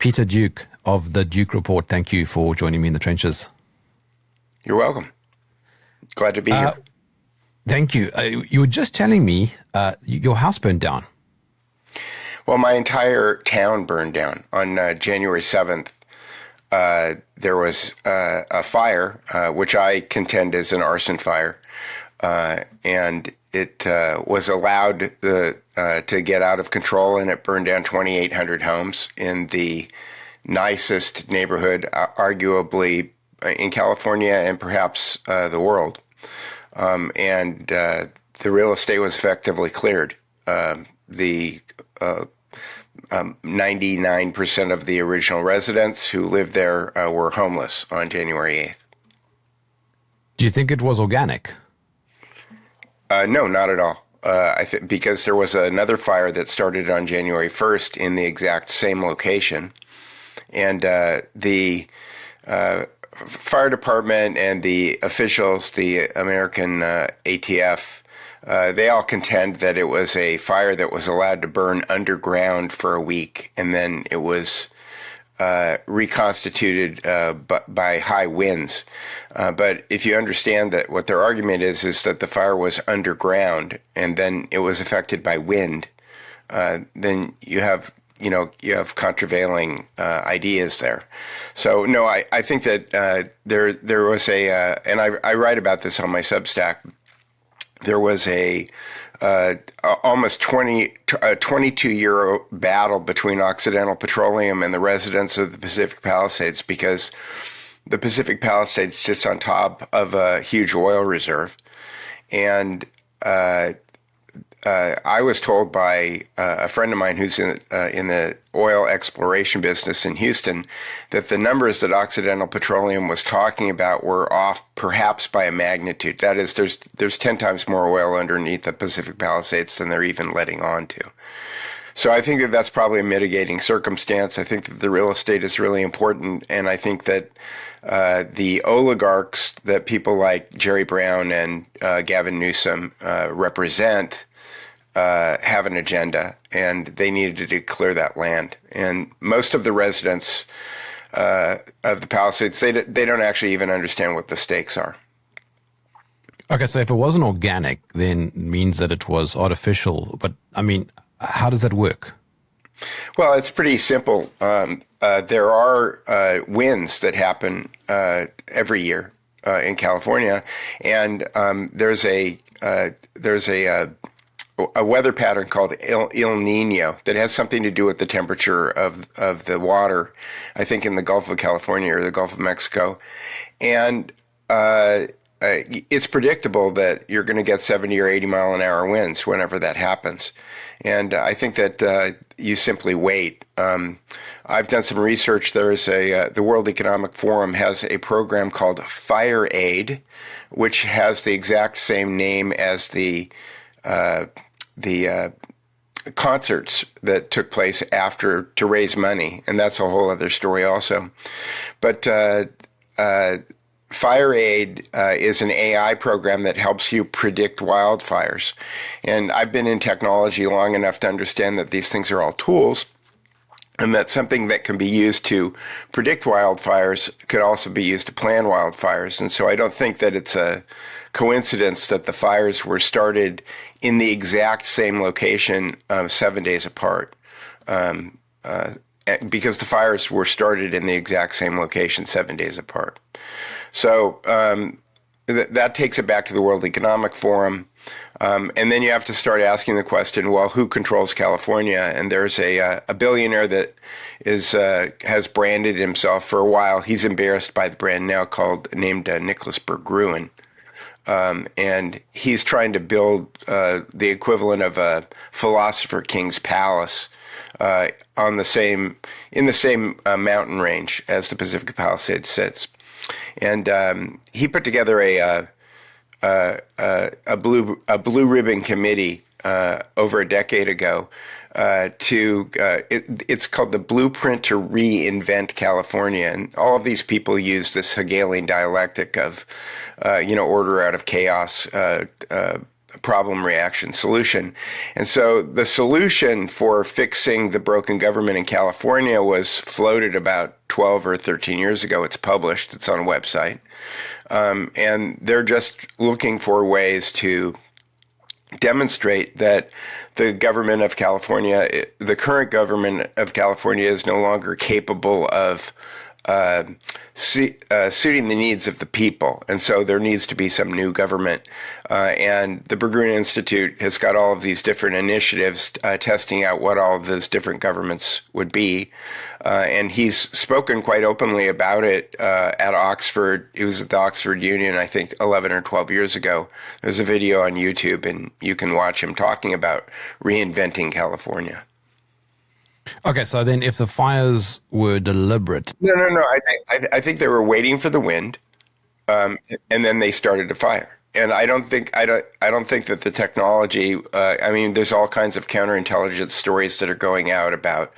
Peter Duke of the Duke Report. Thank you for joining me in the trenches. You're welcome. Glad to be here. Thank you. You were just telling me your house burned down. Well, my entire town burned down on January 7th. There was a fire, which I contend is an arson fire, and it was allowed to get out of control, and it burned down 2,800 homes in the nicest neighborhood, arguably in California and perhaps the world. And the real estate was effectively cleared. The 99% of the original residents who lived there were homeless on January 8th. Do you think it was organic? No, not at all. Because there was another fire that started on January 1st in the exact same location. And the fire department and the officials, the American ATF, they all contend that it was a fire that was allowed to burn underground for a week, and then it was reconstituted by high winds. But if you understand that what their argument is that the fire was underground and then it was affected by wind, then you have contravailing ideas there. So no, I think that there was and I write about this on my Substack. There was a almost 22-year battle between Occidental Petroleum and the residents of the Pacific Palisades, because the Pacific Palisades sits on top of a huge oil reserve. And I was told by a friend of mine who's in the oil exploration business in Houston that the numbers that Occidental Petroleum was talking about were off perhaps by a magnitude. That is, there's 10 times more oil underneath the Pacific Palisades than they're even letting on to. So I think that that's probably a mitigating circumstance. I think that the real estate is really important, and I think that the oligarchs that people like Jerry Brown and Gavin Newsom represent have an agenda, and they needed to clear that land. And most of the residents of the Palisades, they don't actually even understand what the stakes are. Okay, so if it wasn't organic, then it means that it was artificial. But, I mean, how does that work? Well, it's pretty simple. There are winds that happen every year in California, and there's a weather pattern called El Nino that has something to do with the temperature of the water, I think in the Gulf of California or the Gulf of Mexico. And it's predictable that you're going to get 70 or 80 mile an hour winds whenever that happens. And I think that you simply wait. I've done some research. There's the World Economic Forum has a program called Fire Aid, which has the exact same name as the concerts that took place after to raise money, and that's a whole other story also. But Fire Aid is an AI program that helps you predict wildfires. And I've been in technology long enough to understand that these things are all tools, and that something that can be used to predict wildfires could also be used to plan wildfires. And so I don't think that it's a coincidence that the fires were started in the exact same location 7 days apart, because the fires were started in the exact same location 7 days apart. So that takes it back to the World Economic Forum. And then you have to start asking the question, well, who controls California? And there's a billionaire that has branded himself for a while. He's embarrassed by the brand now, named Nicholas Berggruen. And he's trying to build the equivalent of a philosopher king's palace in the same mountain range as the Pacific Palisades sits. And he put together a blue ribbon committee over a decade ago it's called the Blueprint to Reinvent California, and all of these people use this Hegelian dialectic of order out of chaos, problem, reaction, solution. And so the solution for fixing the broken government in California was floated about 12 or 13 years ago. It's published. It's on a website. And they're just looking for ways to demonstrate that the government of California, the current government of California, is no longer capable of suiting the needs of the people. And so there needs to be some new government. And the Berggruen Institute has got all of these different initiatives testing out what all of those different governments would be. And he's spoken quite openly about it at Oxford. He was at the Oxford Union, I think, 11 or 12 years ago. There's a video on YouTube, and you can watch him talking about reinventing California. Okay, so then if the fires were deliberate... No. I think they were waiting for the wind, and then they started to fire. And I don't think that the technology. I mean, there's all kinds of counterintelligence stories that are going out about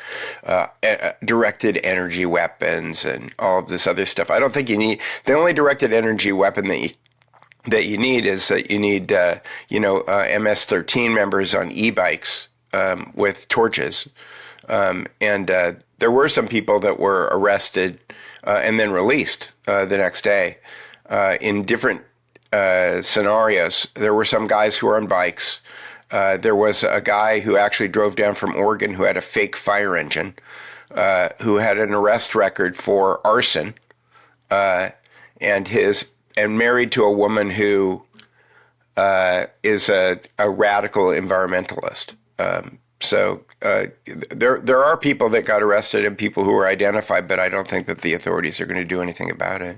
directed energy weapons and all of this other stuff. I don't think you need the only directed energy weapon that you need is that you need MS-13 members on e-bikes with torches. And there were some people that were arrested and then released the next day in different scenarios. There were some guys who were on bikes. There was a guy who actually drove down from Oregon who had a fake fire engine, who had an arrest record for arson, and married to a woman who is a radical environmentalist. So there are people that got arrested and people who were identified, but I don't think that the authorities are going to do anything about it.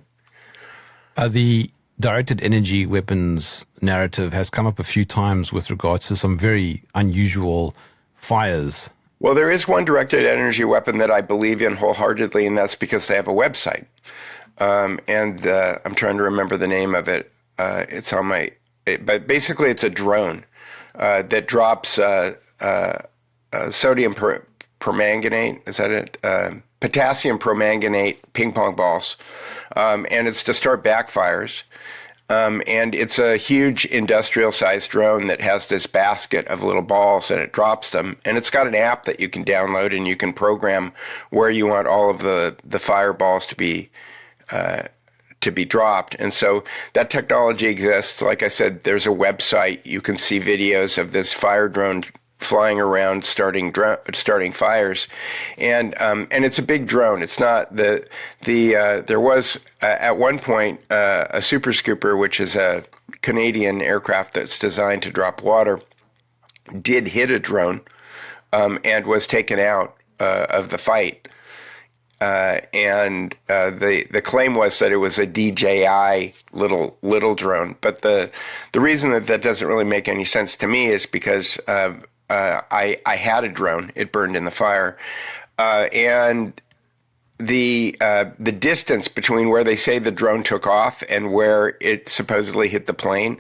The directed energy weapons narrative has come up a few times with regards to some very unusual fires. Well, there is one directed energy weapon that I believe in wholeheartedly, and that's because they have a website. And I'm trying to remember the name of it. It's on but basically it's a drone that drops sodium permanganate. Is that it? Potassium permanganate ping pong balls. And it's to start backfires. And it's a huge industrial-sized drone that has this basket of little balls, and it drops them. And it's got an app that you can download, and you can program where you want all of the fireballs to be dropped. And so that technology exists. Like I said, there's a website. You can see videos of this fire drone flying around, starting fires, and it's a big drone. It's not there was at one point a Super Scooper, which is a Canadian aircraft that's designed to drop water, did hit a drone and was taken out of the fight. And the claim was that it was a DJI little drone, but the reason that doesn't really make any sense to me is because I had a drone. It burned in the fire, and the distance between where they say the drone took off and where it supposedly hit the plane,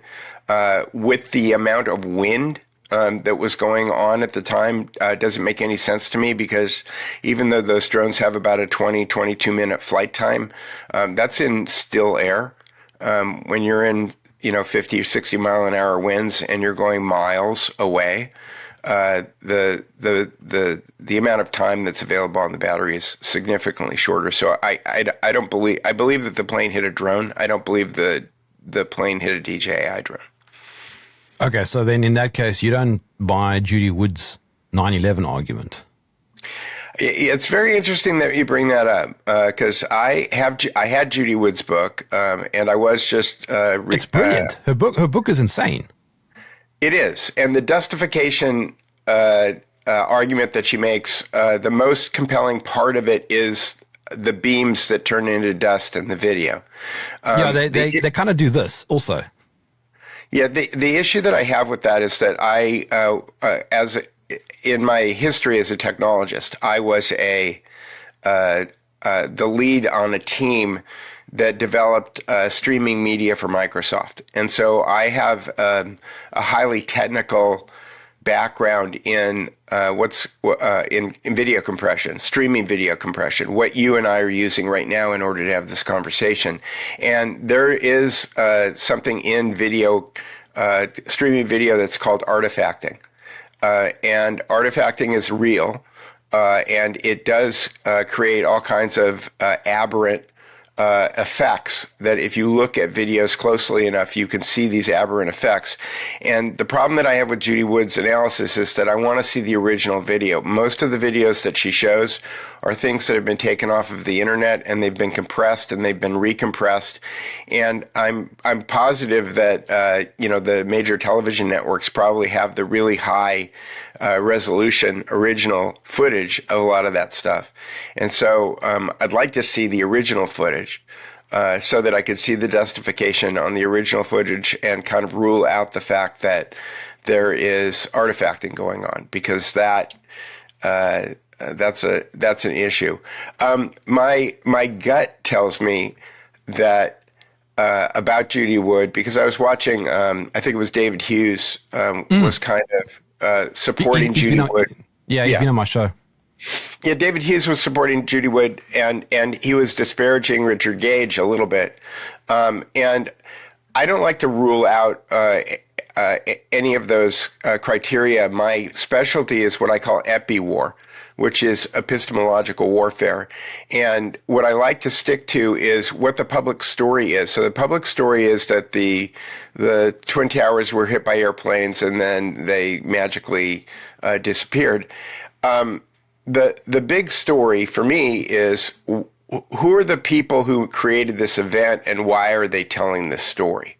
with the amount of wind that was going on at the time, doesn't make any sense to me, because even though those drones have about a 22 minute flight time, that's in still air. When you're in 50 or 60 mile an hour winds and you're going miles away, the amount of time that's available on the battery is significantly shorter. So I don't believe, I believe that the plane hit a drone. I don't believe the plane hit a DJI drone. Okay, so then in that case, you don't buy Judy Wood's 9/11 argument. It's very interesting that you bring that up, because I had Judy Wood's book, and I was just it's brilliant. Her book is insane. It is, and the justification argument that she makes, the most compelling part of it is the beams that turn into dust in the video. They kind of do this also. Yeah, the issue that I have with that is that in my history as a technologist, I was the lead on a team that developed streaming media for Microsoft. And so I have a highly technical background in in video compression, streaming video compression, what you and I are using right now in order to have this conversation. And there is something in video streaming video that's called artifacting. And artifacting is real, and it does create all kinds of aberrant effects that if you look at videos closely enough, you can see these aberrant effects. And the problem that I have with Judy Wood's analysis is that I want to see the original video. Most of the videos that she shows are things that have been taken off of the internet, and they've been compressed and they've been recompressed. And I'm positive that the major television networks probably have the really high resolution original footage of a lot of that stuff. And so I'd like to see the original footage so that I could see the justification on the original footage and kind of rule out the fact that there is artifacting going on, because that's an issue. My gut tells me that about Judy Wood, because I was watching, I think it was David Hughes was kind of supporting Judy Wood. He's been on my show. Yeah, David Hughes was supporting Judy Wood, and he was disparaging Richard Gage a little bit. And I don't like to rule out any of those criteria. My specialty is what I call epi-war, which is epistemological warfare. And what I like to stick to is what the public story is. So the public story is that the Twin Towers were hit by airplanes and then they magically disappeared. The big story for me is who are the people who created this event and why are they telling this story?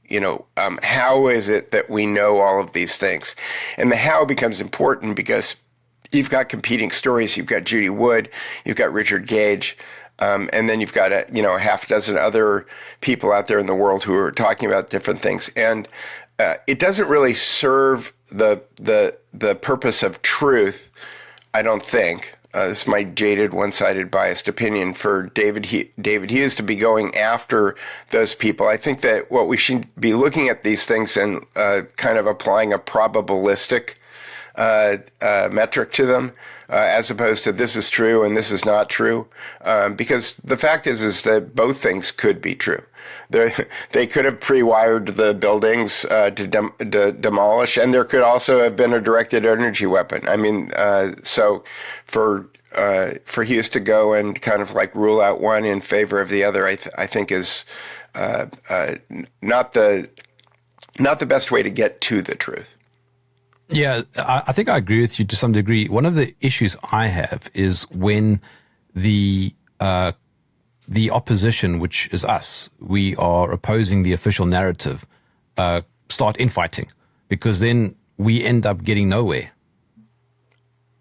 How is it that we know all of these things? And the how becomes important because you've got competing stories. You've got Judy Wood, you've got Richard Gage, and then you've got a half dozen other people out there in the world who are talking about different things. And it doesn't really serve the purpose of truth, I don't think. This is my jaded, one-sided, biased opinion for David Hughes to be going after those people. I think that what we should be looking at these things and kind of applying a probabilistic metric to them, as opposed to this is true and this is not true, because the fact is that both things could be true. They could have pre-wired the buildings to demolish, and there could also have been a directed energy weapon. I mean, so for Hughes to go and kind of like rule out one in favor of the other, I think is not the best way to get to the truth. Yeah, I think I agree with you to some degree. One of the issues I have is when the opposition, which is us, we are opposing the official narrative, start infighting, because then we end up getting nowhere.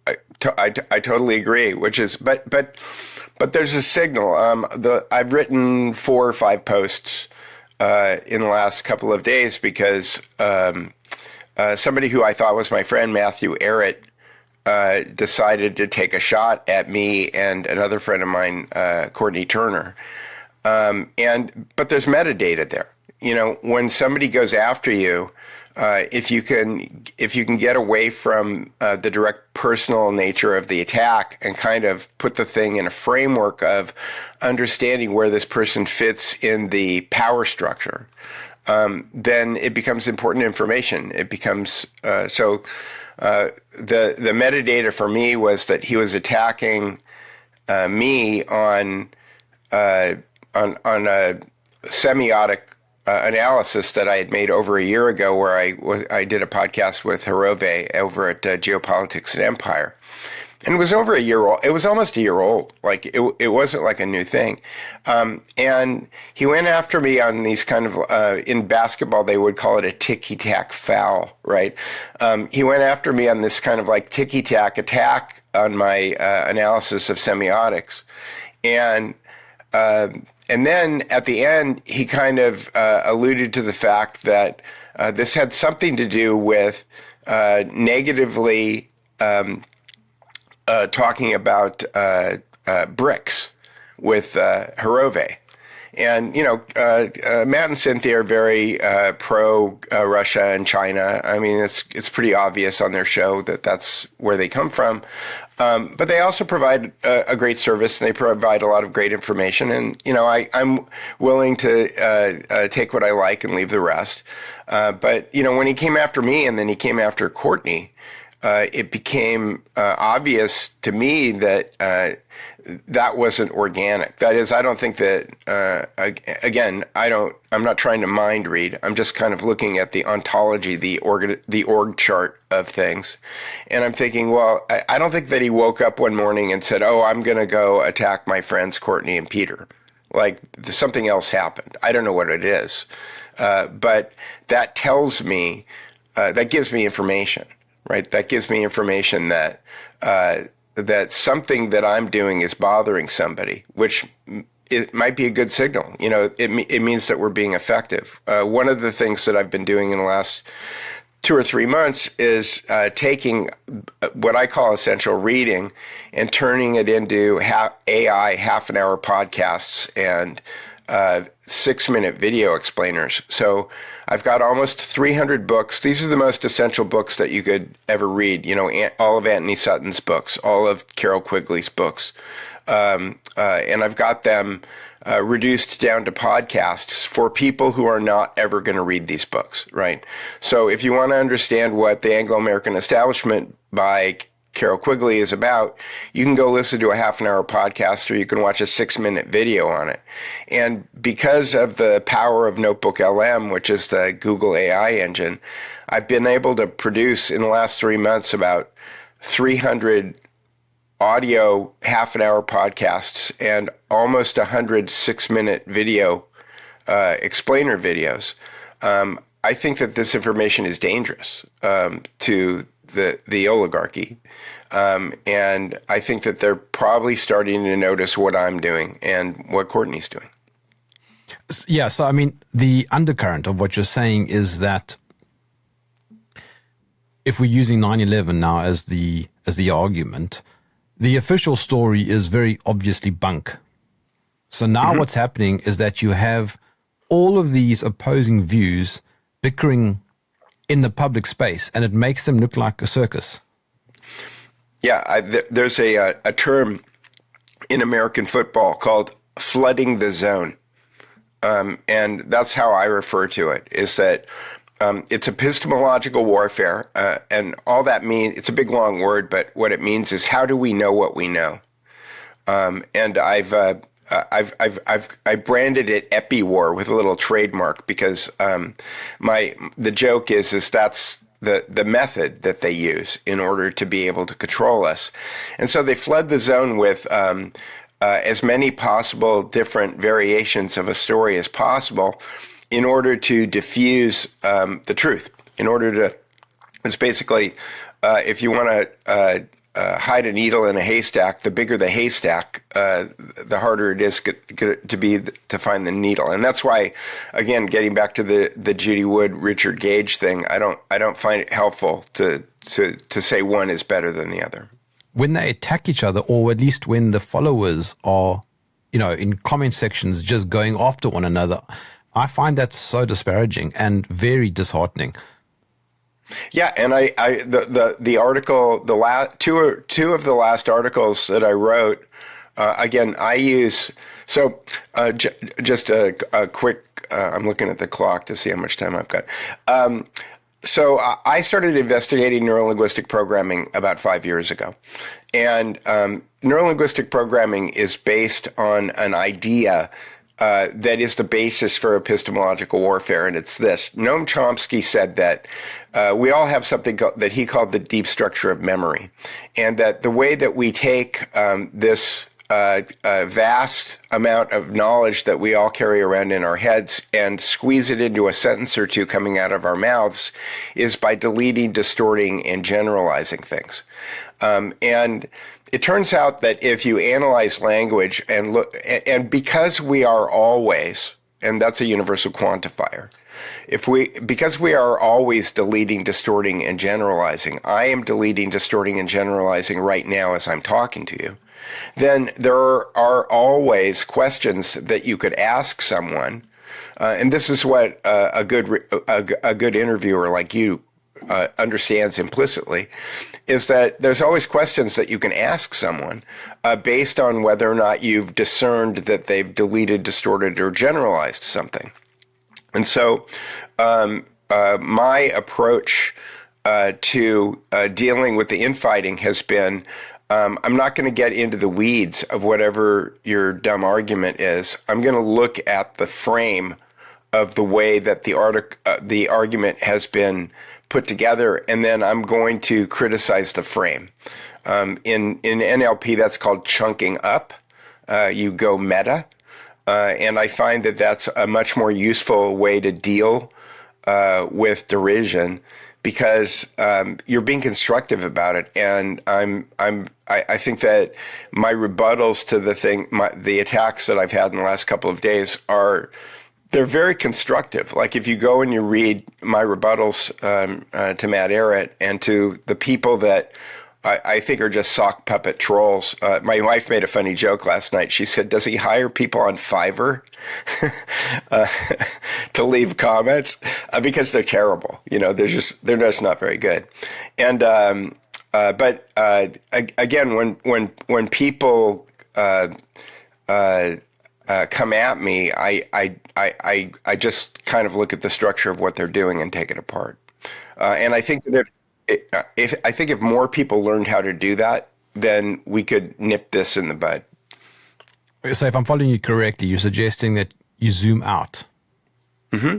I totally agree. Which is, but there's a signal. I've written 4 or 5 posts in the last couple of days because somebody who I thought was my friend, Matthew Arrett, decided to take a shot at me and another friend of mine, Courtney Turner. But there's metadata there. When somebody goes after you, if you can get away from the direct personal nature of the attack and kind of put the thing in a framework of understanding where this person fits in the power structure, then it becomes important information. It becomes the metadata for me was that he was attacking me on a semiotic analysis that I had made over a year ago, where I did a podcast with Hirove over at Geopolitics and Empire. And it was over a year old. It was almost a year old. Like it wasn't like a new thing. And he went after me on these kind of, in basketball, they would call it a ticky-tack foul, right? He went after me on this kind of like ticky-tack attack on my analysis of semiotics. And then at the end, he kind of alluded to the fact that this had something to do with negatively talking about BRICS with Hirove. And, Matt and Cynthia are very pro Russia and China. I mean, it's pretty obvious on their show that that's where they come from. But they also provide a great service, and they provide a lot of great information. And, I'm willing to take what I like and leave the rest. But, when he came after me and then he came after Courtney, it became obvious to me that that wasn't organic. That is, I don't think that, again, I'm not trying to mind read. I'm just kind of looking at the ontology, the org chart of things. And I'm thinking, well, I don't think that he woke up one morning and said, oh, I'm going to go attack my friends Courtney and Peter. Like something else happened. I don't know what it is. But that tells me, that gives me information, right? That gives me information that that something that I'm doing is bothering somebody, which it might be a good signal. It means that we're being effective. One of the things that I've been doing in the last 2 or 3 months is taking what I call essential reading and turning it into AI half-an-hour podcasts and 6-minute video explainers. So I've got almost 300 books. These are the most essential books that you could ever read. All of Anthony Sutton's books, all of Carol Quigley's books. And I've got them reduced down to podcasts for people who are not ever going to read these books, right? So if you want to understand what the Anglo-American Establishment by Carol Quigley is about, you can go listen to a half-an-hour podcast, or you can watch a 6-minute video on it. And because of the power of Notebook LM, which is the Google AI engine, I've been able to produce in the last 3 months about 300 audio half-an-hour podcasts and almost 100 6-minute video explainer videos. I think that this information is dangerous to the oligarchy. And I think that they're probably starting to notice what I'm doing and what Courtney's doing. Yeah, so I mean, the undercurrent of what you're saying is that if we're using 9/11 now as the argument, the official story is very obviously bunk. So now what's happening is that you have all of these opposing views bickering in the public space, and it makes them look like a circus. Yeah, there's a term in American football called flooding the zone. And that's how I refer to it, is that it's epistemological warfare. And all that means, it's a big, long word, but what it means is, how do we know what we know? And I branded it Epi-War with a little trademark, because the joke is that's the method that they use in order to be able to control us. And so they flood the zone with as many possible different variations of a story as possible in order to diffuse the truth. It's basically, if you want to hide a needle in a haystack, the bigger the haystack, the harder it is to find the needle. And that's why, again, getting back to the Judy Wood, Richard Gage thing, I don't find it helpful to say one is better than the other. When they attack each other, or at least when the followers are, in comment sections just going after one another, I find that so disparaging and very disheartening. Yeah, and the article, two of the last articles that I wrote, again, I use, so just a quick, I'm looking at the clock to see how much time I've got. So I started investigating neurolinguistic programming about 5 years ago. And neurolinguistic programming is based on an idea that is the basis for epistemological warfare, and it's this. Noam Chomsky said that we all have something that he called the deep structure of memory, and that the way that we take this vast amount of knowledge that we all carry around in our heads and squeeze it into a sentence or two coming out of our mouths is by deleting, distorting, and generalizing things. And it turns out that if you analyze language and look, and because we are always, and that's a universal quantifier, Because we are always deleting, distorting, and generalizing, I am deleting, distorting, and generalizing right now as I'm talking to you, then there are always questions that you could ask someone. And this is what a good interviewer like you understands implicitly, is that there's always questions that you can ask someone based on whether or not you've discerned that they've deleted, distorted, or generalized something. And so my approach to dealing with the infighting has been, I'm not going to get into the weeds of whatever your dumb argument is. I'm going to look at the frame of the way that the argument has been put together, and then I'm going to criticize the frame. In NLP, that's called chunking up. You go meta. And I find that that's a much more useful way to deal with derision, because you're being constructive about it. And I think that my rebuttals to the attacks that I've had in the last couple of days they're very constructive. Like if you go and you read my rebuttals to Matt Arrett and to the people that I think are just sock puppet trolls. My wife made a funny joke last night. She said, "Does he hire people on Fiverr to leave comments because they're terrible? You know, they're just not very good." And but again, when people come at me, I just kind of look at the structure of what they're doing and take it apart. And I think that if more people learned how to do that, then we could nip this in the bud. So if I'm following you correctly, you're suggesting that you zoom out. Mm-hmm.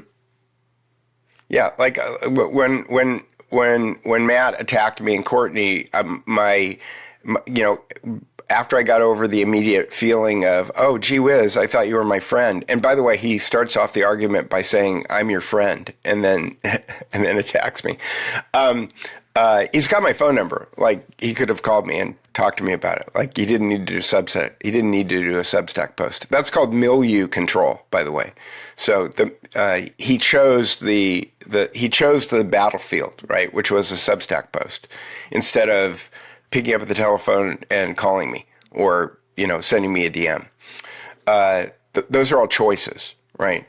Yeah, like when Matt attacked me and Courtney, my after I got over the immediate feeling of, oh, gee whiz, I thought you were my friend. And by the way, he starts off the argument by saying, I'm your friend, and then attacks me. He's got my phone number. Like, he could have called me and talked to me about it. Like, he didn't need to do a Substack post. That's called milieu control, by the way. So he chose the battlefield, right, which was a Substack post, instead of picking up the telephone and calling me, or sending me a DM. Those are all choices, right?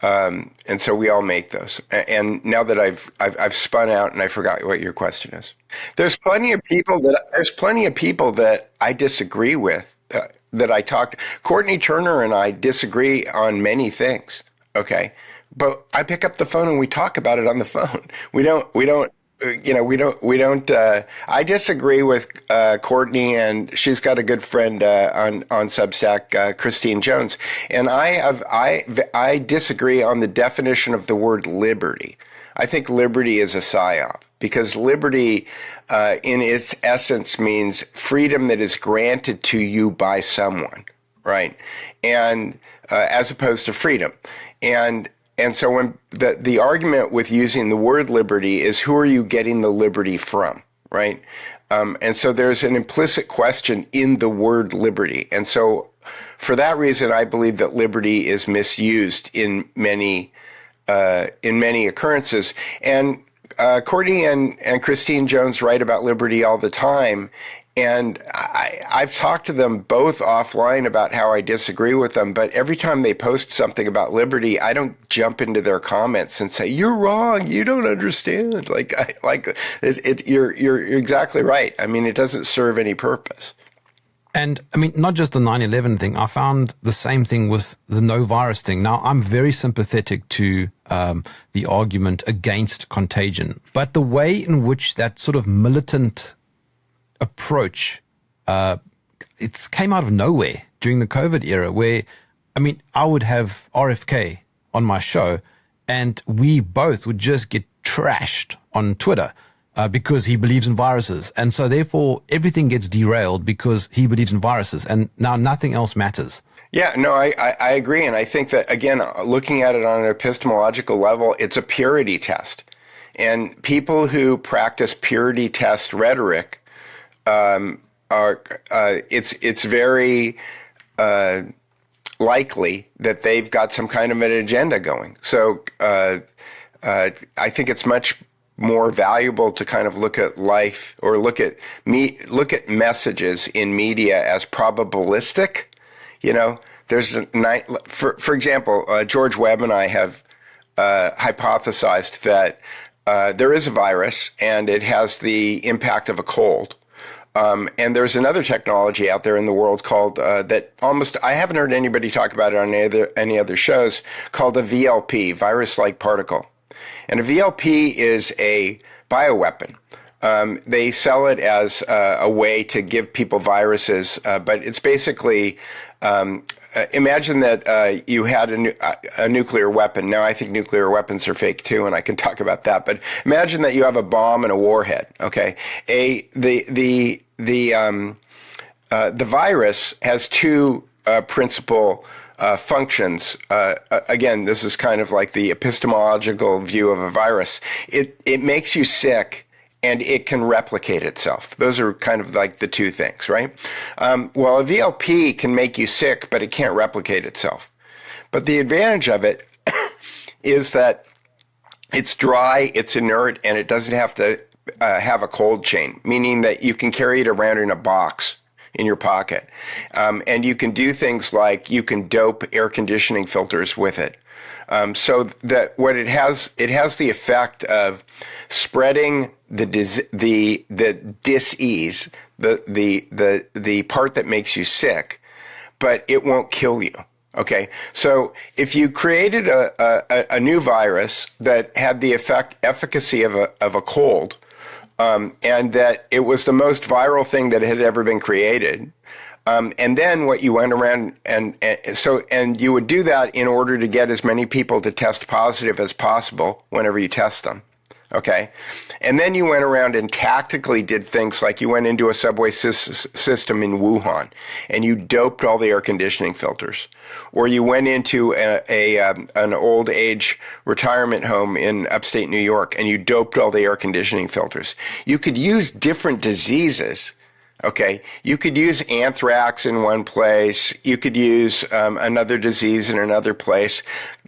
And so we all make those. And now that I've spun out and I forgot what your question is. There's plenty of people that I disagree with. That I talked. Courtney Turner and I disagree on many things. Okay, but I pick up the phone and we talk about it on the phone. We don't. I disagree with Courtney, and she's got a good friend on Substack, Christine Jones, and I disagree on the definition of the word liberty. I think liberty is a psyop, because liberty, in its essence, means freedom that is granted to you by someone, right? And as opposed to freedom, And so when the argument with using the word liberty is, who are you getting the liberty from, right? And so there's an implicit question in the word liberty. And so for that reason, I believe that liberty is misused in many occurrences. And Courtney and Christine Jones write about liberty all the time. And I've talked to them both offline about how I disagree with them, but every time they post something about liberty, I don't jump into their comments and say, "You're wrong. You don't understand." You're exactly right. I mean, it doesn't serve any purpose. And I mean, not just the 9/11 thing. I found the same thing with the no virus thing. Now, I'm very sympathetic to the argument against contagion, but the way in which that sort of militant approach, it came out of nowhere during the COVID era, where, I mean, I would have RFK on my show and we both would just get trashed on Twitter because he believes in viruses. And so therefore everything gets derailed because he believes in viruses, and now nothing else matters. Yeah, no, I agree. And I think that, again, looking at it on an epistemological level, it's a purity test. And people who practice purity test rhetoric it's very likely that they've got some kind of an agenda going. So I think it's much more valuable to kind of look at life or look at messages in media as probabilistic. There's for example, George Webb and I have hypothesized that there is a virus and it has the impact of a cold. And there's another technology out there in the world called I haven't heard anybody talk about it on any other shows, called a VLP, virus-like particle. And a VLP is a bioweapon. They sell it as a way to give people viruses, but it's basically imagine that you had a nuclear weapon. Now, I think nuclear weapons are fake too, and I can talk about that. But imagine that you have a bomb and a warhead. Okay, the virus has two principal functions. Again, this is kind of like the epistemological view of a virus. It makes you sick, and it can replicate itself. Those are kind of like the two things, right? Well, a VLP can make you sick, but it can't replicate itself. But the advantage of it is that it's dry, it's inert, and it doesn't have to have a cold chain, meaning that you can carry it around in a box in your pocket. And you can do things like you can dope air conditioning filters with it. So that what it has the effect of spreading the dis-ease, the part that makes you sick, but it won't kill you. Okay, so if you created a new virus that had the efficacy of a cold, and that it was the most viral thing that had ever been created. And then what you went around and you would do that in order to get as many people to test positive as possible whenever you test them. Okay. And then you went around and tactically did things like you went into a subway system in Wuhan and you doped all the air conditioning filters, or you went into an old age retirement home in upstate New York and you doped all the air conditioning filters. You could use different diseases. Okay, you could use anthrax in one place. You could use another disease in another place.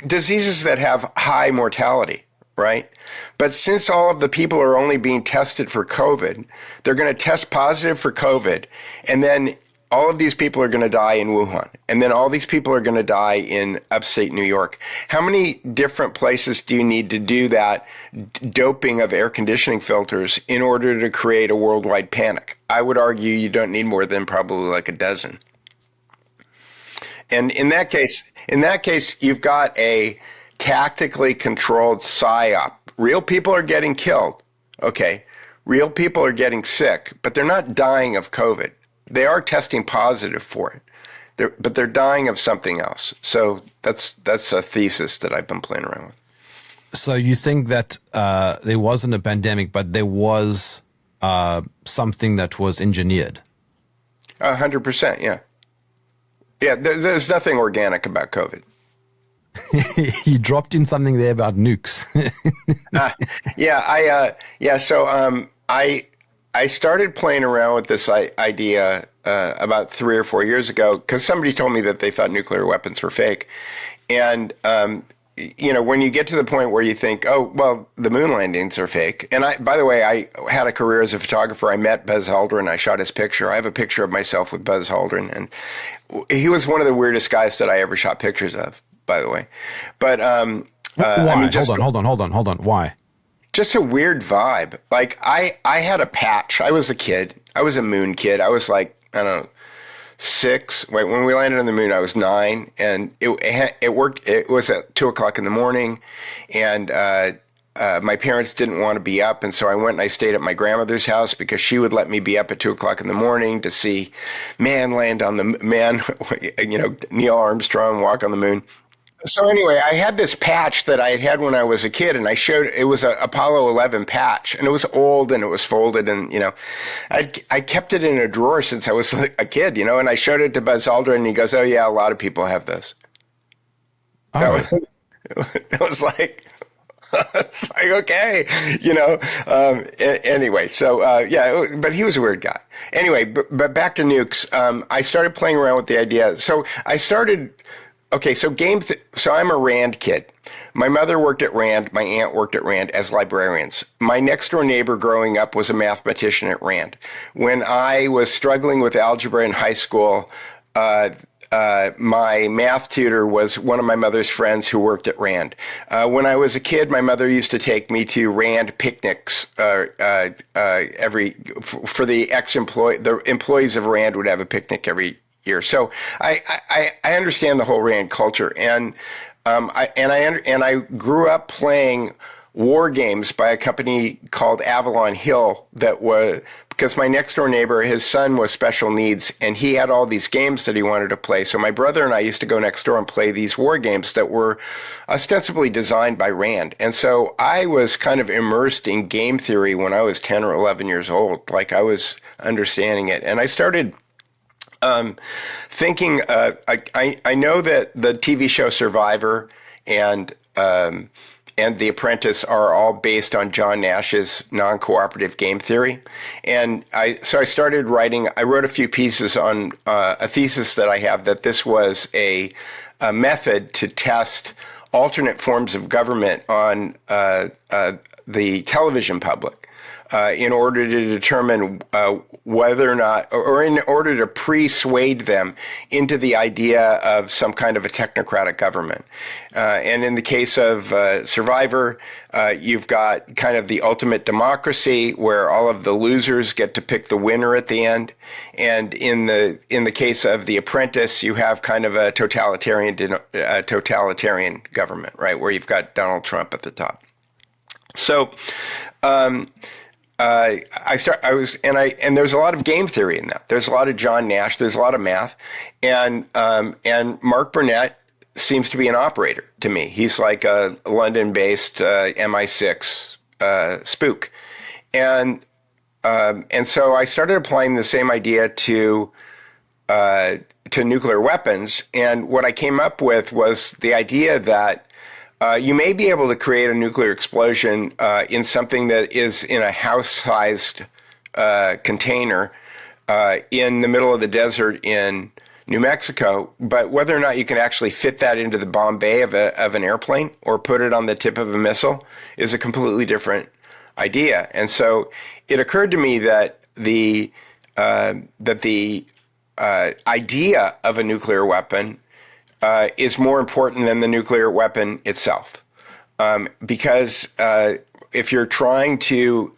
Diseases that have high mortality, right? But since all of the people are only being tested for COVID, they're going to test positive for COVID, and then all of these people are going to die in Wuhan, and then all these people are going to die in upstate New York. How many different places do you need to do that doping of air conditioning filters in order to create a worldwide panic? I would argue you don't need more than probably like a dozen. And in that case, you've got a tactically controlled psyop. Real people are getting killed. Okay. Real people are getting sick, but they're not dying of COVID. They are testing positive for it, but they're dying of something else. So that's a thesis that I've been playing around with. So you think that there wasn't a pandemic, but there was something that was engineered? 100%, yeah. Yeah, there's nothing organic about COVID. You dropped in something there about nukes. So I started playing around with this idea about 3 or 4 years ago because somebody told me that they thought nuclear weapons were fake. And, when you get to the point where you think, oh, well, the moon landings are fake. And by the way, I had a career as a photographer. I met Buzz Aldrin. I shot his picture. I have a picture of myself with Buzz Aldrin. And he was one of the weirdest guys that I ever shot pictures of, by the way. But why? Hold on. Why? Just a weird vibe. Like I had a patch. I was a kid. I was a moon kid. I was like, I don't know, 6. Wait, when we landed on the moon, I was 9, and it worked. It was at 2:00 in the morning, and my parents didn't want to be up, and so I went and I stayed at my grandmother's house because she would let me be up at 2:00 in the morning to see land on the Neil Armstrong walk on the moon. So anyway, I had this patch that I had when I was a kid, and I showed it was an Apollo 11 patch, and it was old and it was folded, and I kept it in a drawer since I was a kid, and I showed it to Buzz Aldrin, and he goes, "Oh yeah, a lot of people have this." It was like, It's like, okay, anyway, so, but he was a weird guy. Anyway, but back to nukes. I started playing around with the idea. So so I'm a Rand kid. My mother worked at Rand. My aunt worked at Rand as librarians. My next door neighbor growing up was a mathematician at Rand. When I was struggling with algebra in high school, my math tutor was one of my mother's friends who worked at Rand. When I was a kid, my mother used to take me to Rand picnics for the employees of Rand would have a picnic every year. So I understand the whole Rand culture, and I grew up playing war games by a company called Avalon Hill because my next door neighbor, his son was special needs, and he had all these games that he wanted to play. So my brother and I used to go next door and play these war games that were ostensibly designed by Rand. And so I was kind of immersed in game theory when I was 10 or 11 years old. Like, I was understanding it. And I started thinking, I know that the TV show Survivor and The Apprentice are all based on John Nash's non-cooperative game theory. And I wrote a few pieces on a thesis that I have that this was a method to test alternate forms of government on the television public. In order to determine whether or not, or in order to persuade them into the idea of some kind of a technocratic government. And in the case of Survivor, you've got kind of the ultimate democracy where all of the losers get to pick the winner at the end. And in the case of The Apprentice, you have kind of a totalitarian government, right, where you've got Donald Trump at the top. So, there's a lot of game theory in that. There's a lot of John Nash. There's a lot of math, and Mark Burnett seems to be an operator to me. He's like a London-based MI6 spook, and so I started applying the same idea to nuclear weapons. And what I came up with was the idea that you may be able to create a nuclear explosion in something that is in a house-sized container in the middle of the desert in New Mexico, but whether or not you can actually fit that into the bomb bay of an airplane or put it on the tip of a missile is a completely different idea. And so it occurred to me that the idea of a nuclear weapon is more important than the nuclear weapon itself. Because if you're trying to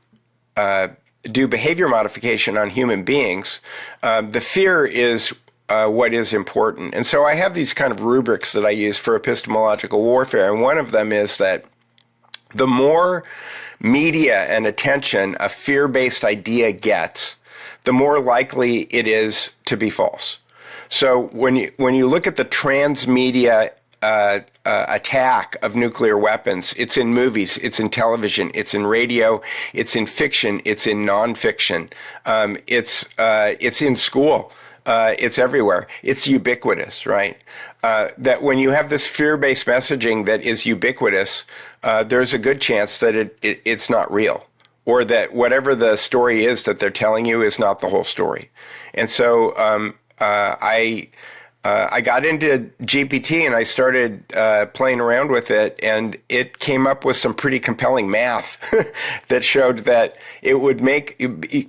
do behavior modification on human beings, the fear is what is important. And so I have these kind of rubrics that I use for epistemological warfare. And one of them is that the more media and attention a fear-based idea gets, the more likely it is to be false. So when you look at the transmedia attack of nuclear weapons, it's in movies, it's in television, it's in radio, it's in fiction, it's in nonfiction, it's in school, it's everywhere. It's ubiquitous, right? That when you have this fear-based messaging that is ubiquitous, there's a good chance that it's not real, or that whatever the story is that they're telling you is not the whole story. And so I got into GPT and I started playing around with it, and it came up with some pretty compelling math that showed that it would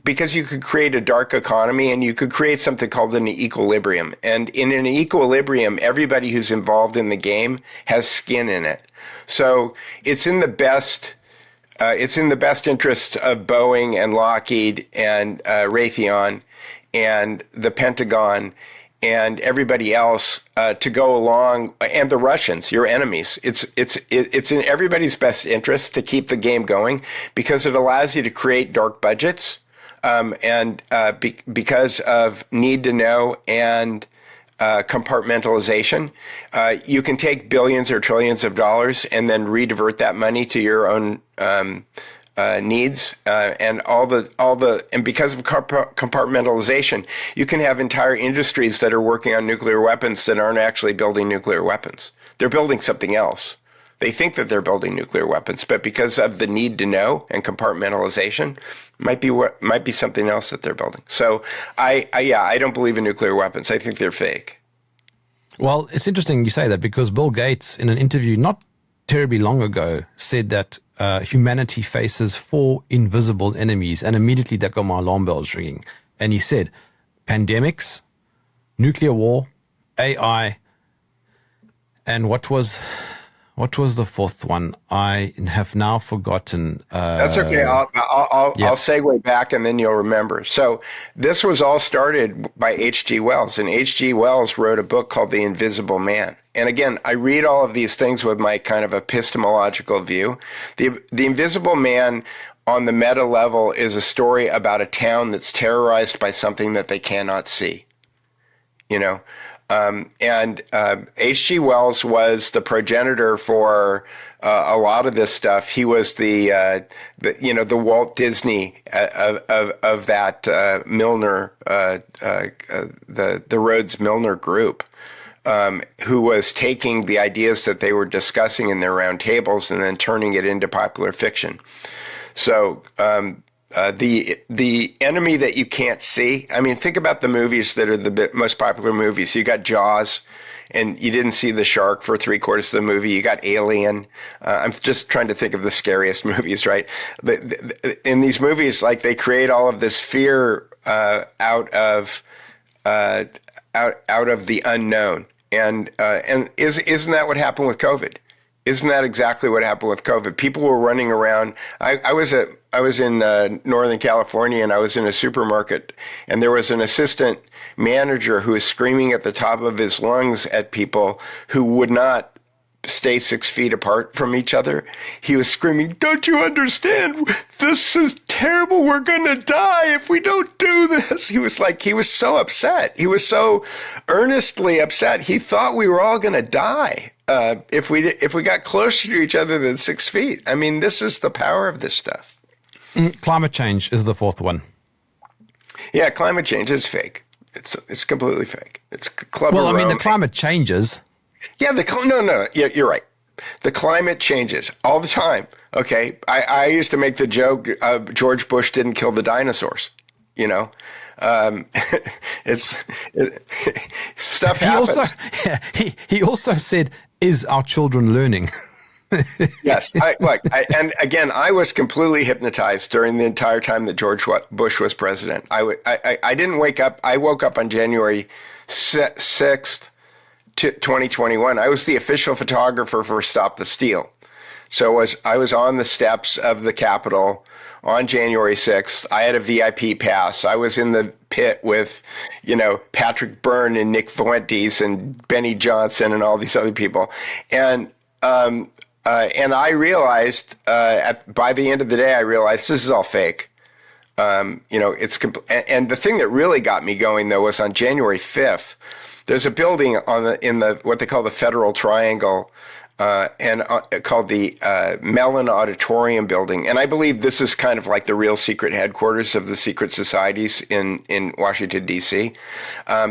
because you could create a dark economy and you could create something called an equilibrium. And in an equilibrium, everybody who's involved in the game has skin in it. So it's in the best interest of Boeing and Lockheed and Raytheon and the Pentagon and everybody else to go along, and the Russians, your enemies. It's in everybody's best interest to keep the game going, because it allows you to create dark budgets, because of need to know and compartmentalization. You can take billions or trillions of dollars and then redivert that money to your own needs, and and because of compartmentalization, you can have entire industries that are working on nuclear weapons that aren't actually building nuclear weapons. They're building something else. They think that they're building nuclear weapons, but because of the need to know and compartmentalization, might be something else that they're building. So I don't believe in nuclear weapons. I think they're fake. Well, it's interesting you say that, because Bill Gates, in an interview not terribly long ago, said that humanity faces 4 invisible enemies, and immediately that got my alarm bells ringing. And he said, pandemics, nuclear war, AI, and what was the fourth one? I have now forgotten. That's okay. I'll segue back and then you'll remember. So this was all started by H.G. Wells, and H.G. Wells wrote a book called The Invisible Man. And again, I read all of these things with my kind of epistemological view. The Invisible Man on the meta level is a story about a town that's terrorized by something that they cannot see. And H.G. Wells was the progenitor for a lot of this stuff. He was the Walt Disney of that Milner, the Rhodes Milner group, who was taking the ideas that they were discussing in their round tables and then turning it into popular fiction. So the enemy that you can't see. I mean, think about the movies that are the most popular movies. You got Jaws, and you didn't see the shark for 3/4 of the movie. You got Alien. I'm just trying to think of the scariest movies, right? In these movies, like, they create all of this fear out of the unknown, and isn't that what happened with COVID? Isn't that exactly what happened with COVID? People were running around. I was in Northern California, and I was in a supermarket, and there was an assistant manager who was screaming at the top of his lungs at people who would not stay 6 feet apart from each other. He was screaming, "Don't you understand? This is terrible. We're going to die if we don't do this." He was so upset. He was so earnestly upset. He thought we were all going to die if we got closer to each other than 6 feet. I mean, this is the power of this stuff. Climate change is the fourth one. Yeah, climate change is fake. It's completely fake. It's clever. Well, I mean, the climate changes. Yeah, no. Yeah, you're right. The climate changes all the time. Okay, I used to make the joke, George Bush didn't kill the dinosaurs. Stuff happens. He also said, "Is our children learning?" Yes. And again, I was completely hypnotized during the entire time that George Bush was president. I didn't wake up. I woke up on January 6th, 2021. I was the official photographer for Stop the Steal. So I was on the steps of the Capitol on January 6th. I had a VIP pass. I was in the pit with, Patrick Byrne and Nick Fuentes and Benny Johnson and all these other people. And I realized by the end of the day, I realized this is all fake. And the thing that really got me going, though, was on January 5th. There's a building in what they call the Federal Triangle, called the Mellon Auditorium Building. And I believe this is kind of like the real secret headquarters of the secret societies in Washington, D.C.,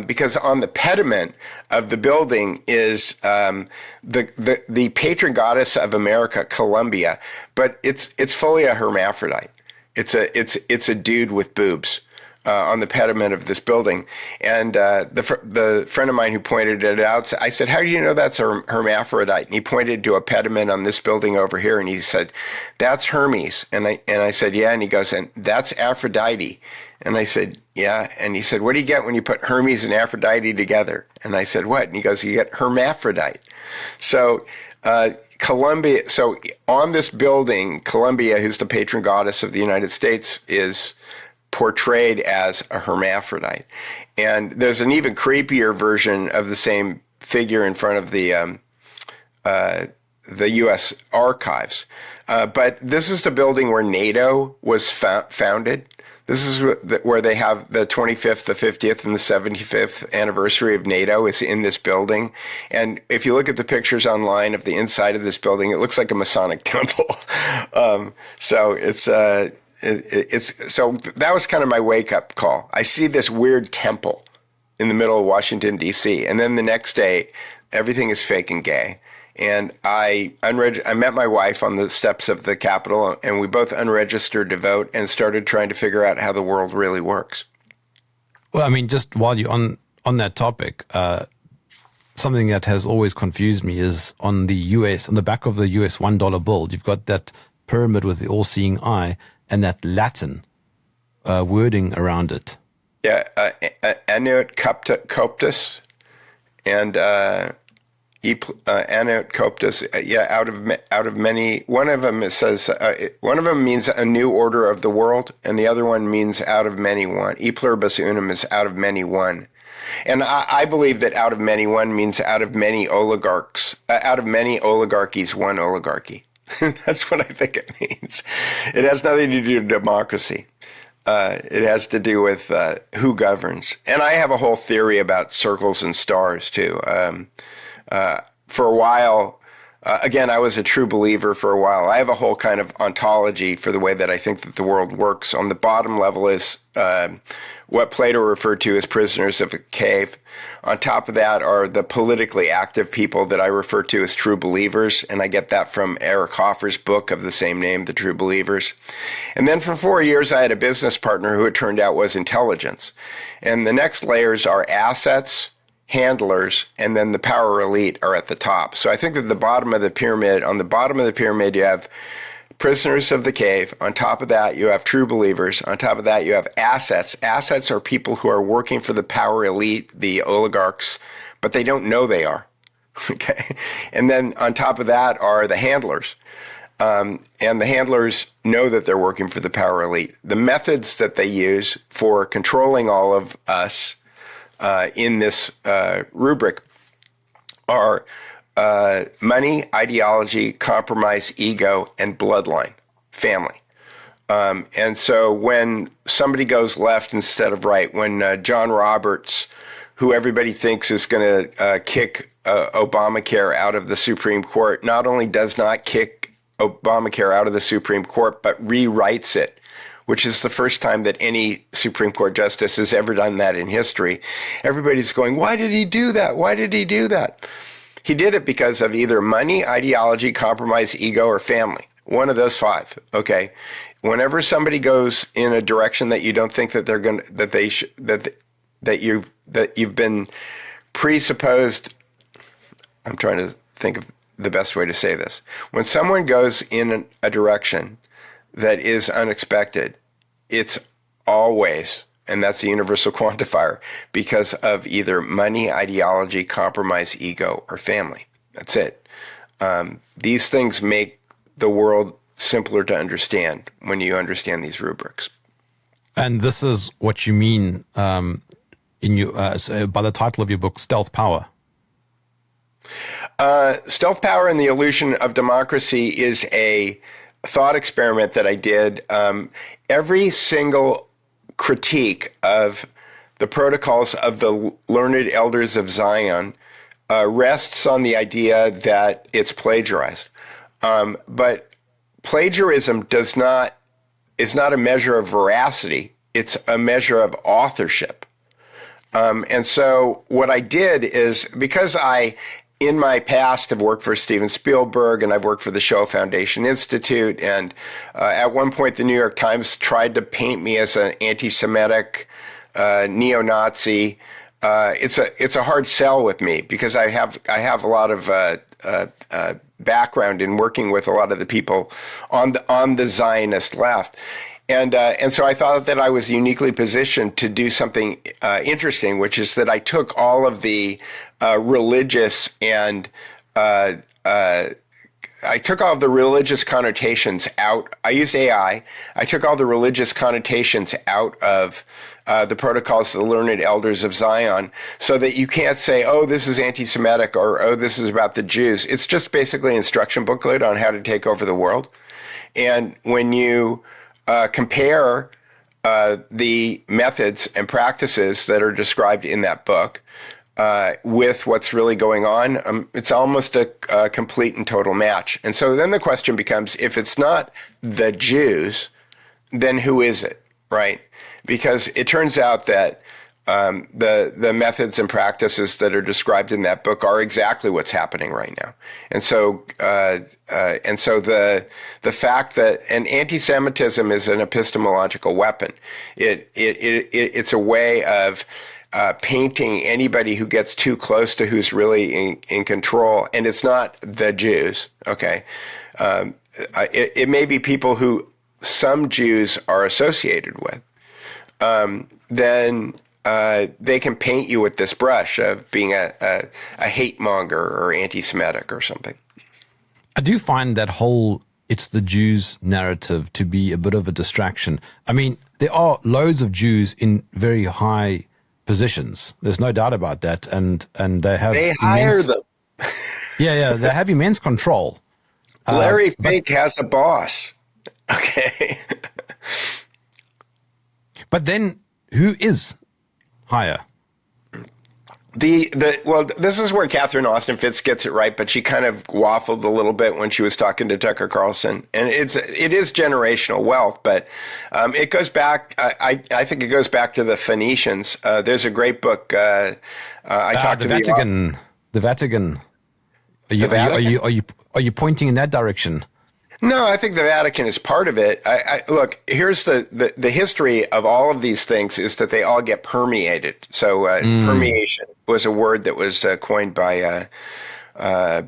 because on the pediment of the building is the patron goddess of America, Columbia, but it's fully a hermaphrodite. It's a dude with boobs. On the pediment of this building, and the friend of mine who pointed it out, I said, "How do you know that's a hermaphrodite?" And he pointed to a pediment on this building over here, and he said, "That's Hermes." And I said, "Yeah." And he goes, "And that's Aphrodite." And I said, "Yeah." And he said, "What do you get when you put Hermes and Aphrodite together?" And I said, "What?" And he goes, "You get hermaphrodite." So Columbia. So on this building, Columbia, who's the patron goddess of the United States, is portrayed as a hermaphrodite. And there's an even creepier version of the same figure in front of the U.S. archives. But this is the building where NATO was founded. This is where they have the 25th, the 50th, and the 75th anniversary of NATO is in this building. And if you look at the pictures online of the inside of this building, it looks like a Masonic temple. So that was kind of my wake-up call. I see this weird temple in the middle of Washington, D.C., and then the next day, everything is fake and gay. And I met my wife on the steps of the Capitol, and we both unregistered to vote and started trying to figure out how the world really works. Well, I mean, just while you're on that topic, something that has always confused me is on the back of the US $1 bill, you've got that pyramid with the all-seeing eye and that Latin wording around it. Yeah, Annuit Coptus and Annuit Coptus. Yeah, out of many. One of them says one of them means a new order of the world, and the other one means out of many one. E pluribus unum is out of many one. And I believe that out of many one means out of many oligarchs, out of many oligarchies, one oligarchy. That's what I think it means. It has nothing to do with democracy. It has to do with who governs. And I have a whole theory about circles and stars, too. For a while, again, I was a true believer for a while. I have a whole kind of ontology for the way that I think that the world works. On the bottom level is what Plato referred to as prisoners of a cave. On top of that are the politically active people that I refer to as true believers, and I get that from Eric Hoffer's book of the same name, The True Believers. And then for 4 years, I had a business partner who it turned out was intelligence. And the next layers are assets, handlers, and then the power elite are at the top. So I think that on the bottom of the pyramid, you have prisoners of the cave. On top of that, you have true believers. On top of that, you have assets. Assets are people who are working for the power elite, the oligarchs, but they don't know they are. Okay. And then on top of that are the handlers. And the handlers know that they're working for the power elite. The methods that they use for controlling all of us in this rubric are money, ideology, compromise, ego, and bloodline, family. And so when somebody goes left instead of right, when John Roberts, who everybody thinks is going to kick Obamacare out of the Supreme Court, not only does not kick Obamacare out of the Supreme Court, but rewrites it, which is the first time that any Supreme Court justice has ever done that in history. Everybody's going, why did he do that? Why did he do that? He did it because of either money, ideology, compromise, ego, or family. One of those five. Okay. Whenever somebody goes in a direction that you don't think that they're going to, that you've been presupposed. I'm trying to think of the best way to say this. When someone goes in a direction that is unexpected, it's always, and that's the universal quantifier, because of either money, ideology, compromise, ego, or family. That's it. These things make the world simpler to understand when you understand these rubrics. And this is what you mean in your by the title of your book, Stealth Power. Stealth Power and the Illusion of Democracy is a thought experiment that I did. Every single critique of the protocols of the learned elders of Zion rests on the idea that it's plagiarized. But plagiarism is not a measure of veracity. It's a measure of authorship. And so what I did is, because I, in my past, have worked for Steven Spielberg, and I've worked for the Shoah Foundation Institute, and at one point the New York Times tried to paint me as an anti-Semitic neo-Nazi. It's a hard sell with me, because I have a lot of background in working with a lot of the people on the Zionist left. And so I thought that I was uniquely positioned to do something interesting, which is that I took all of the religious and I took all of the religious connotations out. I used AI. I took all the religious connotations out of the protocols of the learned elders of Zion, so that you can't say, oh, this is anti-Semitic, or, oh, this is about the Jews. It's just basically an instruction booklet on how to take over the world. And when you compare the methods and practices that are described in that book with what's really going on, it's almost a complete and total match. And so then the question becomes, if it's not the Jews, then who is it, right? Because it turns out that The methods and practices that are described in that book are exactly what's happening right now. And so the fact that anti-Semitism is an epistemological weapon. It's a way of painting anybody who gets too close to who's really in control, and it's not the Jews. Okay, it may be people who some Jews are associated with. Then they can paint you with this brush of being a hate monger or anti-Semitic or something. I do find that whole "it's the Jews" narrative to be a bit of a distraction. I mean, there are loads of Jews in very high positions. There's no doubt about that, and they hire them. Yeah, they have immense control. Larry Fink has a boss. Okay, but then who is higher? Well, this is where Catherine Austin Fitts gets it right, but she kind of waffled a little bit when she was talking to Tucker Carlson. And it is generational wealth, but it goes back. I think it goes back to the Phoenicians. There's a great book. I talked to Vatican. The Vatican. Are you pointing in that direction? No, I think the Vatican is part of it. Look, here's the history of all of these things is that they all get permeated. So permeation was a word that was coined by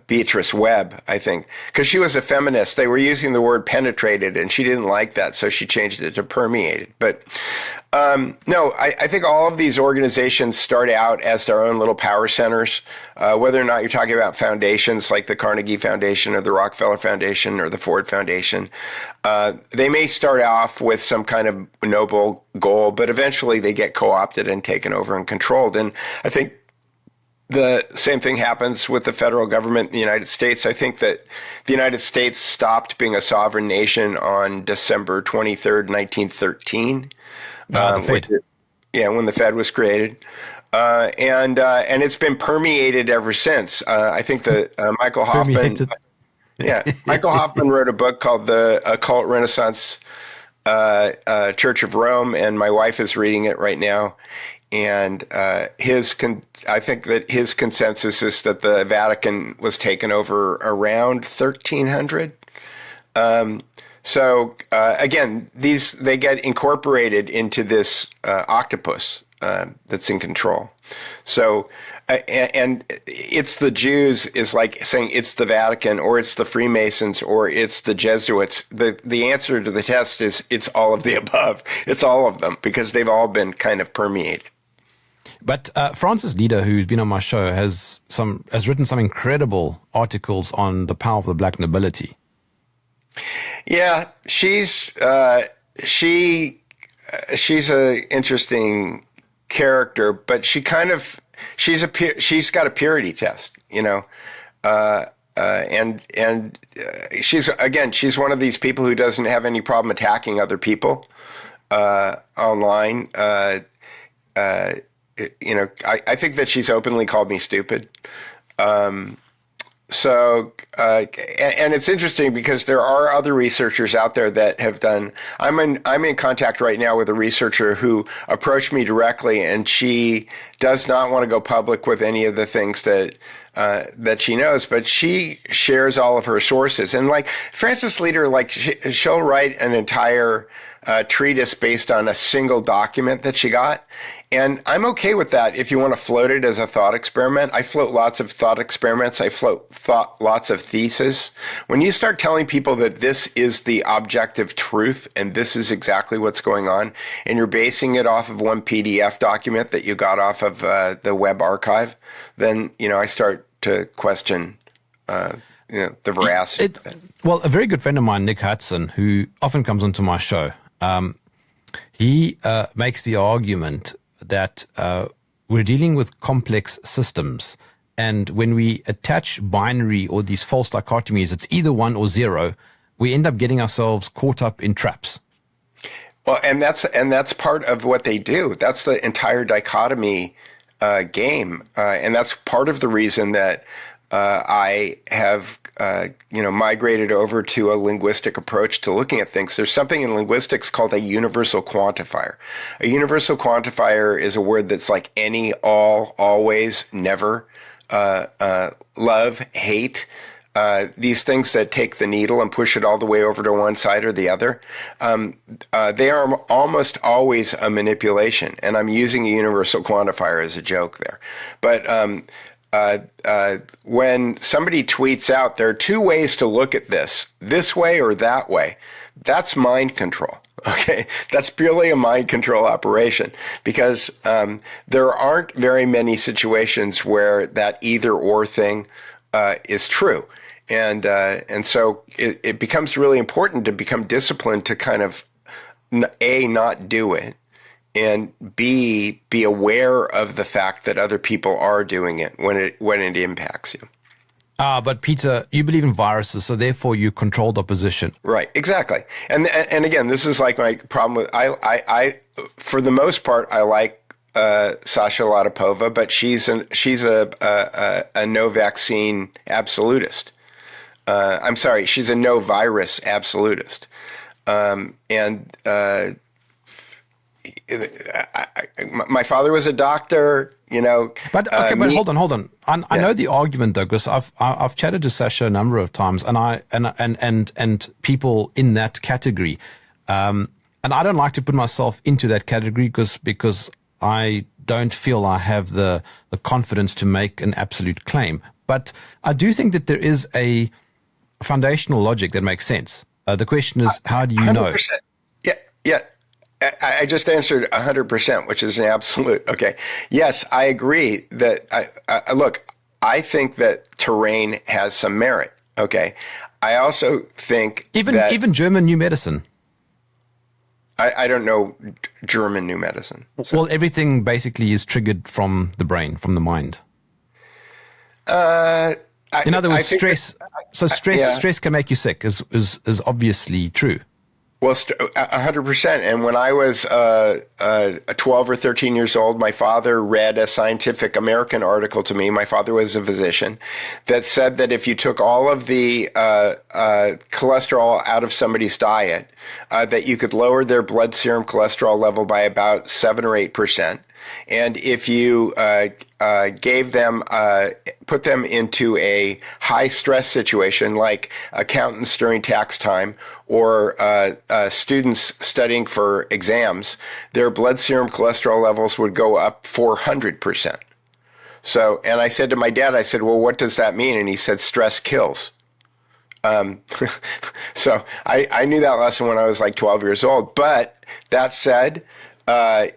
Beatrice Webb, I think, because she was a feminist. They were using the word penetrated, and she didn't like that, so she changed it to permeated. But no, I think all of these organizations start out as their own little power centers, whether or not you're talking about foundations like the Carnegie Foundation or the Rockefeller Foundation or the Ford Foundation. They may start off with some kind of noble goal, but eventually they get co-opted and taken over and controlled. And I think the same thing happens with the federal government in the United States. I think that the United States stopped being a sovereign nation on December 23rd, 1913. The Fed. When the Fed was created. And it's been permeated ever since. I think that Michael Hoffman, Michael Hoffman wrote a book called The Occult Renaissance Church of Rome, and my wife is reading it right now. And I think that his consensus is that the Vatican was taken over around 1300. So again, they get incorporated into this octopus that's in control. So, and it's the Jews is like saying it's the Vatican or it's the Freemasons or it's the Jesuits. The answer to the test is it's all of the above. It's all of them because they've all been kind of permeated. But Frances Lieder, who's been on my show, has written some incredible articles on the power of the black nobility. Yeah, she's an interesting character, but she's got a purity test, and she's one of these people who doesn't have any problem attacking other people online. I think that she's openly called me stupid. So it's interesting because there are other researchers out there that have done. I'm in contact right now with a researcher who approached me directly, and she does not want to go public with any of the things that she knows, but she shares all of her sources. And like Frances Lieder, she'll write an entire treatise based on a single document that she got. And I'm okay with that if you want to float it as a thought experiment. I float lots of thought experiments. I float lots of theses. When you start telling people that this is the objective truth and this is exactly what's going on, and you're basing it off of one PDF document that you got off of the web archive, then, I start to question the veracity. Well, a very good friend of mine, Nick Hudson, who often comes onto my show, he makes the argument that we're dealing with complex systems. And when we attach binary or these false dichotomies, it's either 1 or 0, we end up getting ourselves caught up in traps. Well, and that's part of what they do. That's the entire dichotomy game. And that's part of the reason that I have migrated over to a linguistic approach to looking at things. There's something in linguistics called a universal quantifier. A universal quantifier is a word that's like any, all, always, never, love, hate. These things that take the needle and push it all the way over to one side or the other, they are almost always a manipulation. And I'm using a universal quantifier as a joke there. But when somebody tweets out, there are two ways to look at this way or that way. That's mind control. Okay, that's purely a mind control operation, because there aren't very many situations where that either or thing is true. And so it becomes really important to become disciplined to kind of A, not do it, and B, be aware of the fact that other people are doing it when it impacts you. But Peter, you believe in viruses, so therefore you controlled opposition. Right, exactly. And again, this is like my problem with I for the most part I like Sasha Latipova, but she's a no vaccine absolutist. I'm sorry, she's a no virus absolutist. My father was a doctor, But hold on. I know the argument though, because I've chatted to Sasha a number of times, and people in that category, and I don't like to put myself into that category because I don't feel I have the confidence to make an absolute claim. But I do think that there is a foundational logic that makes sense. The question is, how do you 100%. Know? Yeah. I just answered 100%, which is an absolute. Okay. Yes, I agree that I think that terrain has some merit. Okay. I also think even German new medicine. I don't know German new medicine. So. Well, everything basically is triggered from the brain, from the mind. In other words, stress. Stress can make you sick. Is obviously true. Well, 100%. And when I was 12 or 13 years old, my father read a Scientific American article to me. My father was a physician that said that if you took all of the cholesterol out of somebody's diet, that you could lower their blood serum cholesterol level by about 7 or 8%. And if you gave them, put them into a high stress situation like accountants during tax time or students studying for exams, their blood serum cholesterol levels would go up 400%. So, and I said to my dad, I said, well, what does that mean? And he said, stress kills. So I knew that lesson when I was like 12 years old. But that said, I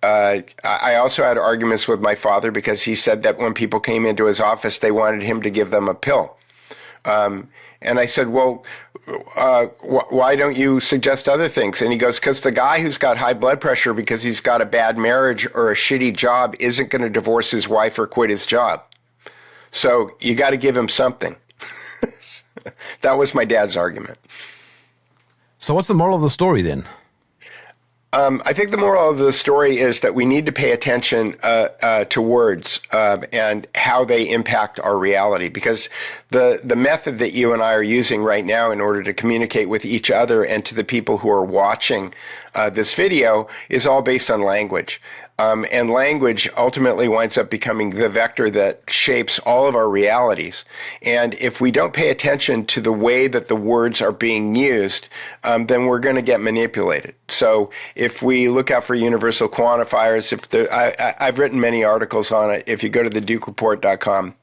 also had arguments with my father because he said that when people came into his office, they wanted him to give them a pill. And I said, well, why don't you suggest other things? And he goes, because the guy who's got high blood pressure because he's got a bad marriage or a shitty job isn't going to divorce his wife or quit his job. So you got to give him something. That was my dad's argument. So what's the moral of the story then? I think the moral of the story is that we need to pay attention to words and how they impact our reality, because the method that you and I are using right now in order to communicate with each other and to the people who are watching this video is all based on language. And language ultimately winds up becoming the vector that shapes all of our realities. And if we don't pay attention to the way that the words are being used, then we're going to get manipulated. So if we look out for universal quantifiers, I've written many articles on it. If you go to thedukereport.com,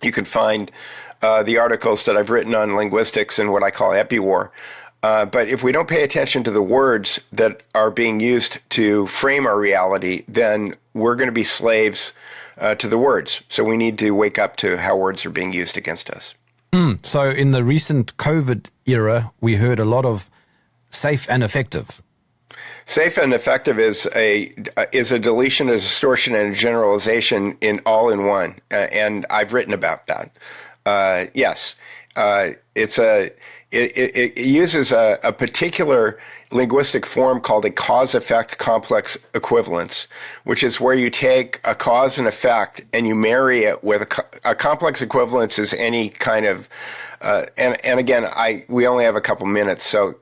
you can find the articles that I've written on linguistics and what I call epi-war. But if we don't pay attention to the words that are being used to frame our reality, then we're going to be slaves to the words. So we need to wake up to how words are being used against us. So in the recent COVID era, we heard a lot of safe and effective. Safe and effective is a deletion, a distortion, and a generalization in one. And I've written about that. Yes, it uses a particular linguistic form called a cause-effect complex equivalence, which is where you take a cause and effect and you marry it with a complex equivalence is any kind of, and again, we only have a couple minutes, so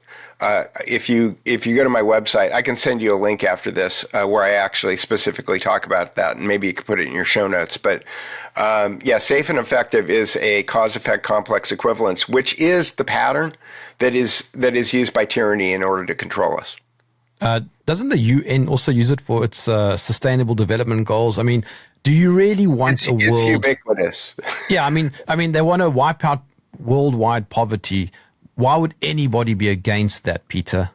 if you go to my website, I can send you a link after this where I actually specifically talk about that, and maybe you could put it in your show notes. But safe and effective is a cause-effect complex equivalence, which is the pattern that is used by tyranny in order to control us. Doesn't the UN also use it for its sustainable development goals? I mean, do you really want a world? It's ubiquitous. Yeah, I mean, they want to wipe out worldwide poverty. Why would anybody be against that, Peter?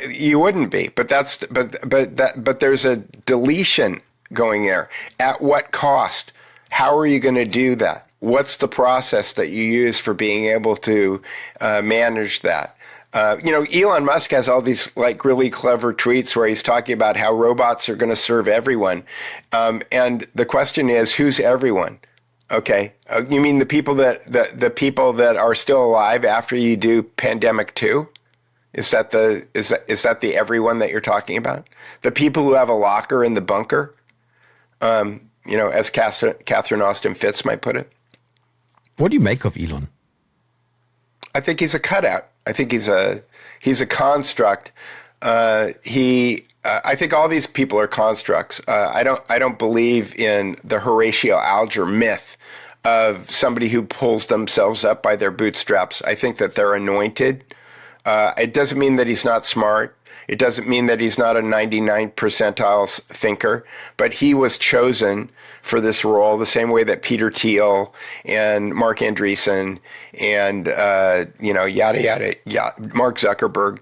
You wouldn't be, but there's a deletion going there. At what cost? How are you going to do that? What's the process that you use for being able to manage that? Elon Musk has all these like really clever tweets where he's talking about how robots are going to serve everyone, and the question is, who's everyone? Okay, you mean the people that are still alive after you do pandemic 2? Is that the everyone that you're talking about? The people who have a locker in the bunker, as Catherine Austin Fitts might put it. What do you make of Elon? I think he's a cutout. I think he's a construct. I think all these people are constructs. I don't believe in the Horatio Alger myth of somebody who pulls themselves up by their bootstraps. I think that they're anointed. It doesn't mean that he's not smart. It doesn't mean that he's not a 99 percentile thinker, but he was chosen for this role the same way that Peter Thiel and Mark Andreessen and yada yada, Mark Zuckerberg.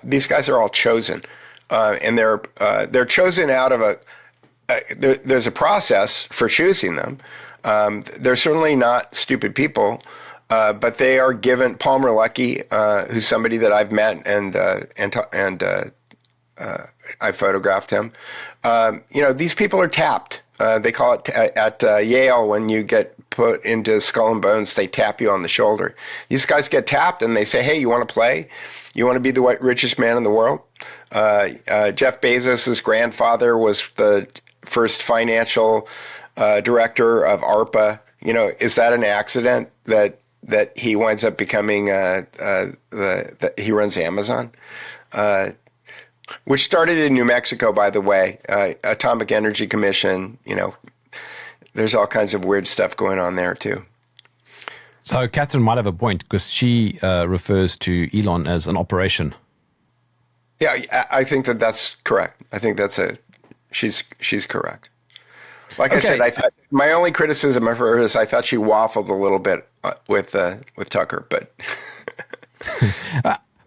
These guys are all chosen, and they're chosen out of there's a process for choosing them. They're certainly not stupid people, but they are given. Palmer Luckey, who's somebody that I've met and I photographed him. These people are tapped. They call it at Yale when you get put into Skull and Bones, they tap you on the shoulder. These guys get tapped and they say, "Hey, you want to play? You want to be the richest man in the world?" Jeff Bezos' grandfather was the first financial director of ARPA. Is that an accident that he winds up becoming that he runs Amazon, which started in New Mexico, by the way, Atomic Energy Commission. There's all kinds of weird stuff going on there too. So Catherine might have a point because she refers to Elon as an operation. Yeah, I think that's correct. I think she's correct. Like I said, I thought my only criticism of her is I thought she waffled a little bit with Tucker, but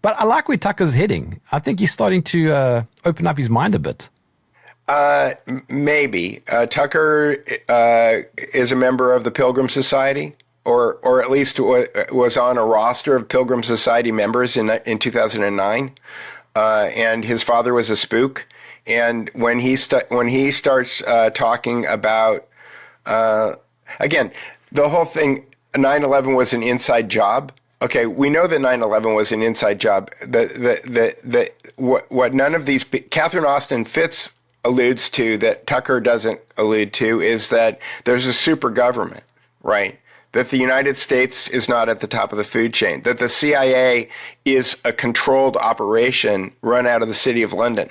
but I like where Tucker's heading. I think he's starting to open up his mind a bit. Maybe Tucker is a member of the Pilgrim Society, or at least was on a roster of Pilgrim Society members in 2009, and his father was a spook. And when he starts talking about, again, the whole thing, 9/11 was an inside job. Okay, we know that 9/11 was an inside job. What none of these, Catherine Austin Fitts alludes to that Tucker doesn't allude to is that there's a super government, right? That the United States is not at the top of the food chain, that the CIA is a controlled operation run out of the city of London.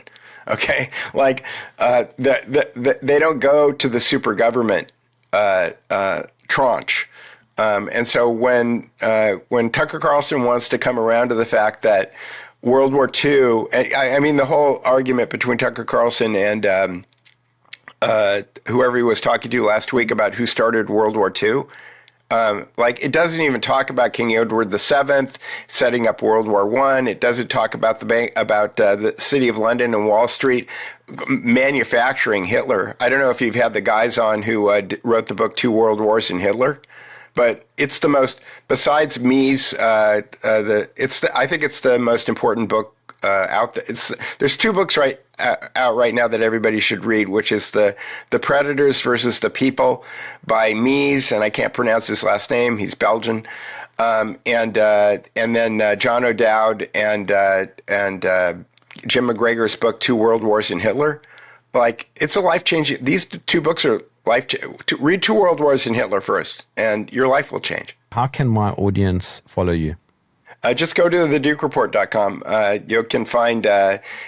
Okay, like they don't go to the super government tranche, and so when Tucker Carlson wants to come around to the fact that World War II, I mean the whole argument between Tucker Carlson and whoever he was talking to last week about who started World War II. It doesn't even talk about King Edward VII setting up World War I. It doesn't talk about the city of London and Wall Street manufacturing Hitler. I don't know if you've had the guys on who wrote the book Two World Wars and Hitler, but it's the most, besides Mies, I think it's the most important book out there. There's two books out right now that everybody should read, which is the Predators versus the People by Mies, and I can't pronounce his last name. He's Belgian, And then John O'Dowd and Jim McGregor's book, Two World Wars and Hitler. Like, it's a life-changing. These two books are read Two World Wars and Hitler first, and your life will change. How can my audience follow you? Just go to thedukereport.com. You can find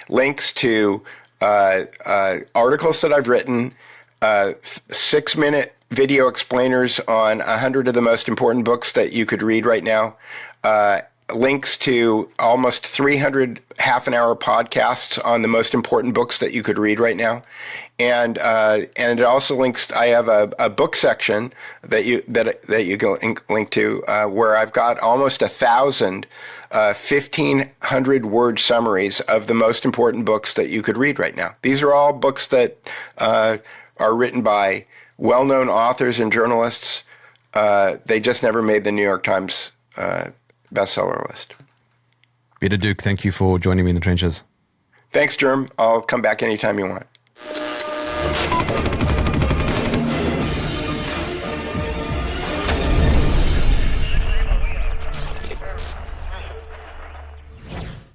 links to articles that I've written, 6-minute video explainers on 100 of the most important books that you could read right now, links to almost 300 half-an-hour podcasts on the most important books that you could read right now, and it also links. I have a book section that you can link to where I've got almost 1,000 1,500 word summaries of the most important books that you could read right now. These are all books that are written by well-known authors and journalists. They just never made the New York Times bestseller list. Peter Duke, thank you for joining me in the trenches. Thanks, Jerm. I'll come back anytime you want.